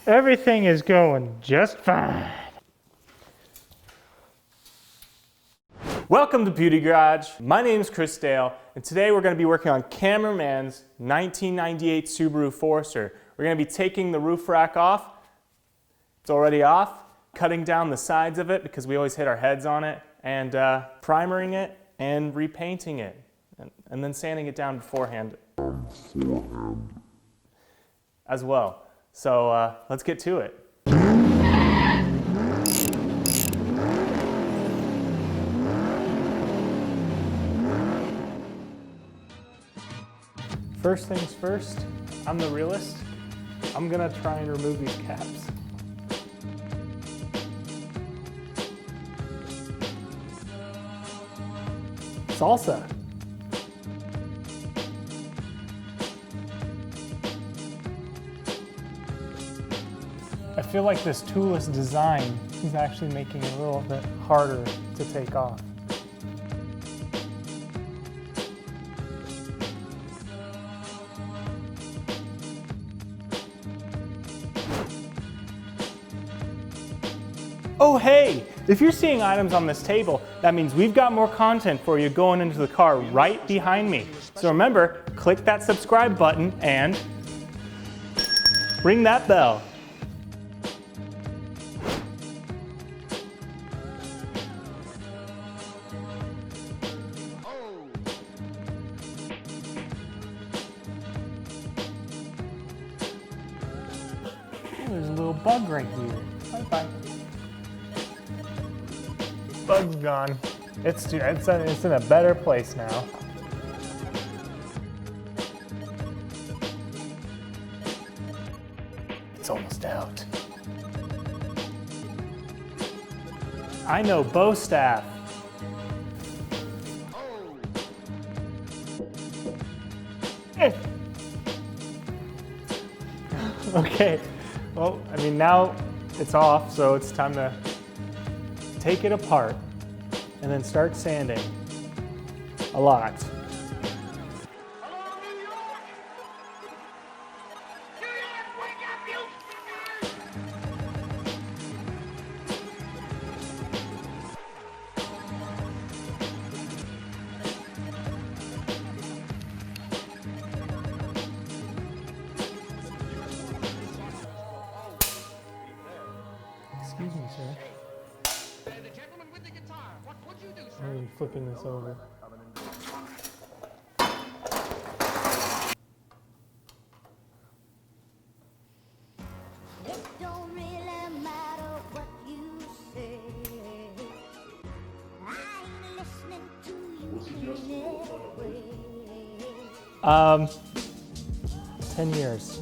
Everything is going just fine. Welcome to Beauty Garage. My name is Chris Dale, and today we're going to be working on Cameraman's 1998 Subaru Forester. We're going to be taking the roof rack off. It's already off. Cutting down the sides of it because we always hit our heads on it, and primering it and repainting it, and then sanding it down beforehand as well. So let's get to it. First things first, I'm the realist. I'm gonna try and remove these caps. Salsa. I feel like this toolless design is actually making it a little bit harder to take off. Oh hey, if you're seeing items on this table, that means we've got more content for you going into the car right behind me. So remember, click that subscribe button and ring that bell. Oh, there's a little bug right here. Bye-bye. Bug's gone. It's in a better place now. It's almost out. I know bow staff. Okay, well, I mean, now it's off, so it's time to take it apart and then start sanding a lot. Excuse me, sir. I'm flipping this over. It don't really matter what you say. I ain't listening to you anyway. 10 years.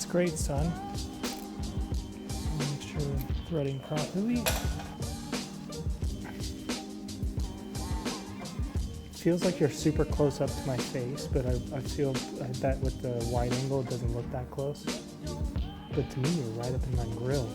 Great, son. Make sure we're threading properly. Feels like you're super close up to my face, but I feel that with the wide angle it doesn't look that close. But to me, you're right up in my grill.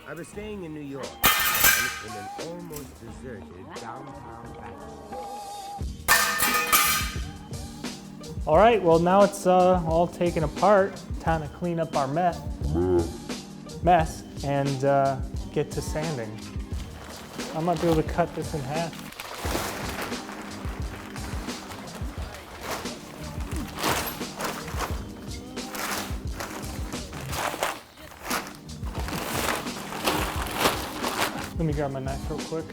I was staying in New York, in an almost deserted downtown back. All right, well now it's all taken apart. Time to clean up our mess and get to sanding. I might be able to cut this in half. Let me grab my knife real quick.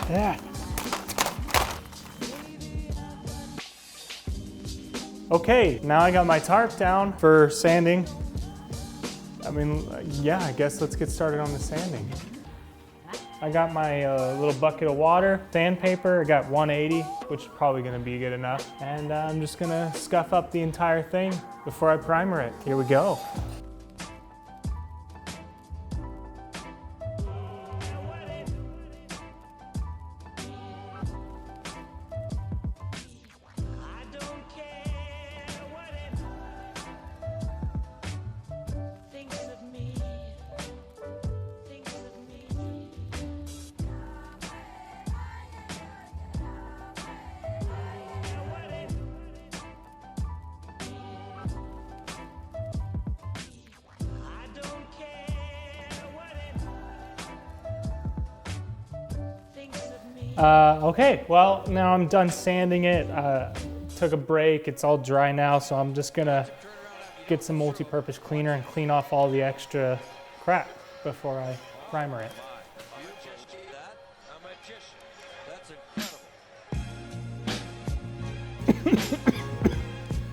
Yeah. Okay, now I got my tarp down for sanding. I mean, yeah, I guess let's get started on the sanding. I got my little bucket of water, sandpaper. I got 180, which is probably gonna be good enough. And I'm just gonna scuff up the entire thing before I primer it. Here we go. Okay, well, now I'm done sanding it. Took a break, it's all dry now, so I'm just gonna get some multi-purpose cleaner and clean off all the extra crap before I primer it.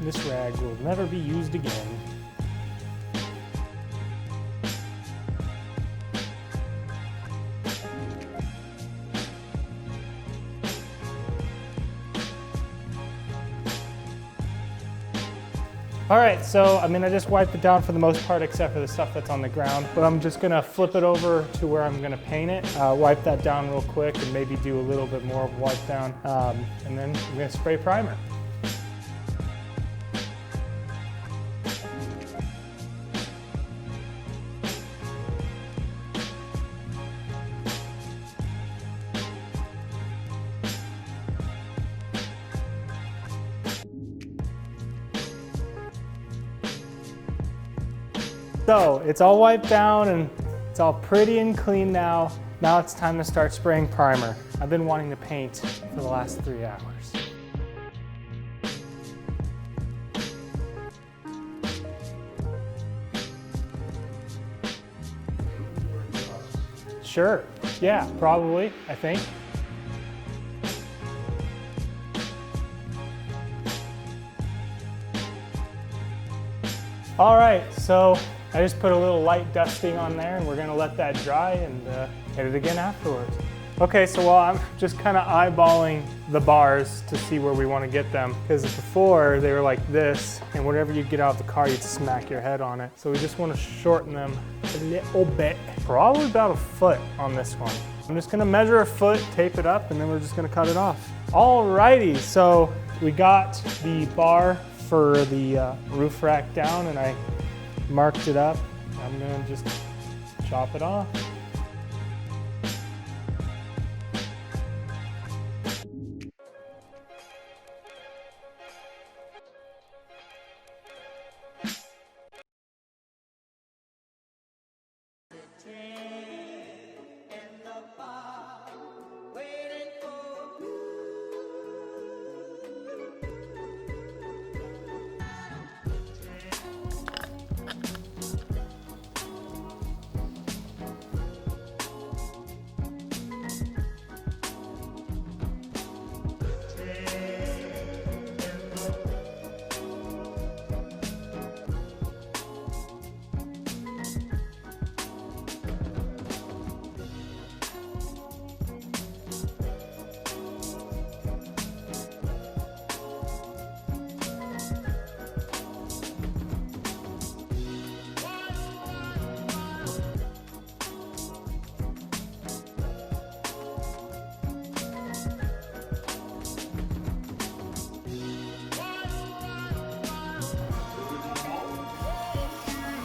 This rag will never be used again. All right, so I just wiped it down for the most part, except for the stuff that's on the ground. But I'm just gonna flip it over to where I'm gonna paint it, wipe that down real quick, and maybe do a little bit more of wipe down, and then I'm gonna spray primer. So it's all wiped down and it's all pretty and clean now. Now it's time to start spraying primer. I've been wanting to paint for the last 3 hours. Sure, yeah, probably, I think. All right, so I just put a little light dusting on there and we're gonna let that dry and hit it again afterwards. Okay, so while I'm just kind of eyeballing the bars to see where we want to get them, because before they were like this, and whenever you get out of the car, you'd smack your head on it. So we just want to shorten them a little bit, probably about 1 foot on this one. I'm just gonna measure 1 foot, tape it up, and then we're just gonna cut it off. Alrighty, so we got the bar for the roof rack down and I marked it up. I'm gonna just chop it off.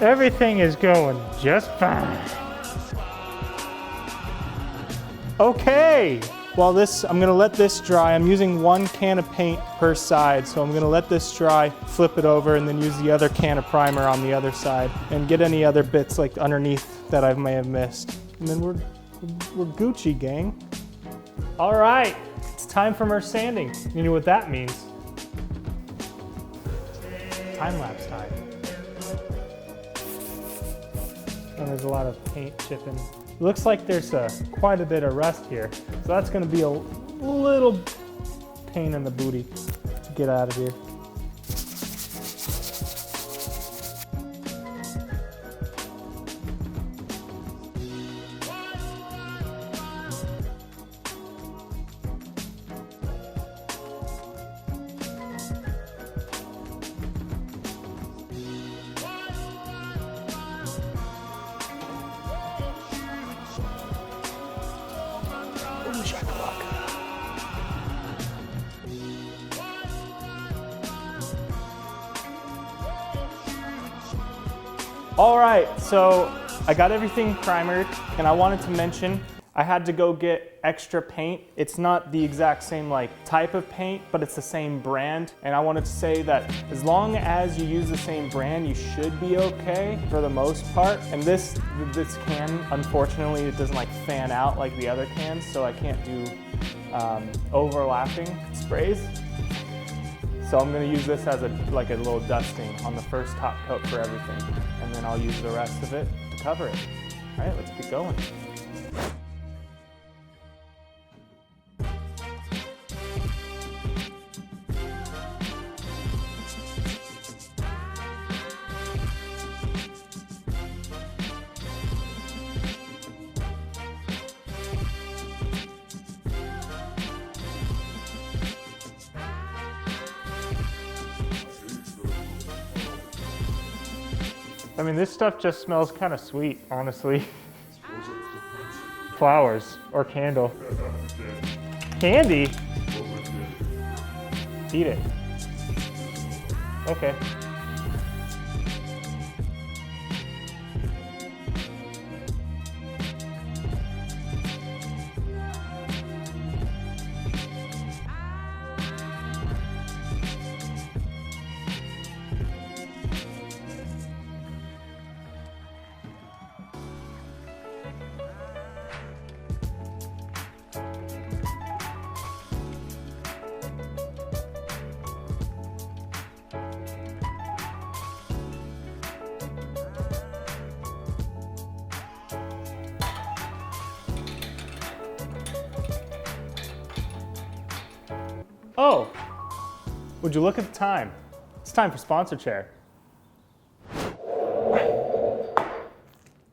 Everything is going just fine. Okay, well I'm gonna let this dry. I'm using 1 can of paint per side, so I'm gonna let this dry, flip it over, and then use the other can of primer on the other side, and get any other bits like underneath that I may have missed. And then we're Gucci, gang. All right, it's time for more sanding. You know what that means. Time-lapse time. And there's a lot of paint chipping. It looks like there's quite a bit of rust here. So that's gonna be a little pain in the booty to get out of here. All right, so I got everything primered, and I wanted to mention I had to go get extra paint. It's not the exact same type of paint, but it's the same brand. And I wanted to say that as long as you use the same brand, you should be okay for the most part. And this can, unfortunately, it doesn't fan out like the other cans, so I can't do overlapping sprays. So I'm gonna use this as a little dusting on the first top coat for everything. And then I'll use the rest of it to cover it. All right, let's get going. I mean, this stuff just smells kind of sweet, honestly. Flowers or candle. Candy? Eat it. Okay. Oh, would you look at the time? It's time for Sponsor Chair.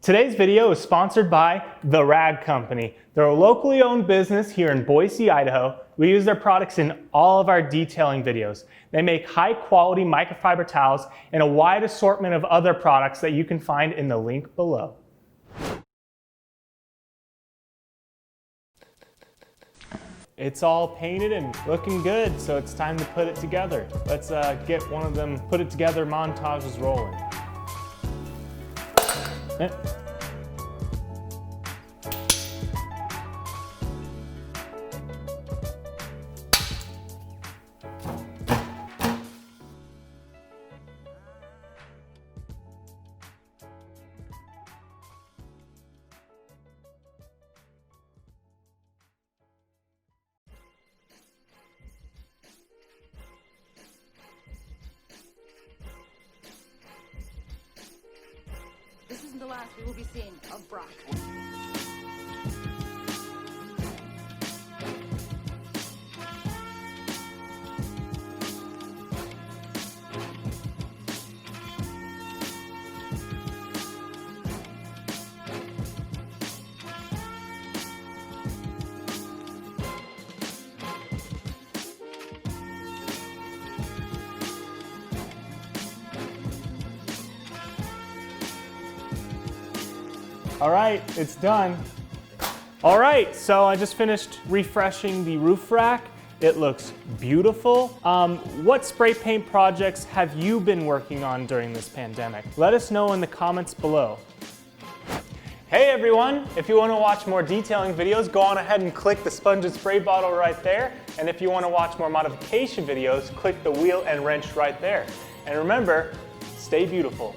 Today's video is sponsored by The Rag Company. They're a locally owned business here in Boise, Idaho. We use their products in all of our detailing videos. They make high quality microfiber towels and a wide assortment of other products that you can find in the link below. It's all painted and looking good, so it's time to put it together. Let's get one of them put it together montages rolling. This isn't the last we will be seeing of Brock. All right, it's done. All right, so I just finished refreshing the roof rack. It looks beautiful. What spray paint projects have you been working on during this pandemic? Let us know in the comments below. Hey everyone, if you want to watch more detailing videos, go on ahead and click the sponge and spray bottle right there. And if you want to watch more modification videos, click the wheel and wrench right there. And remember, stay beautiful.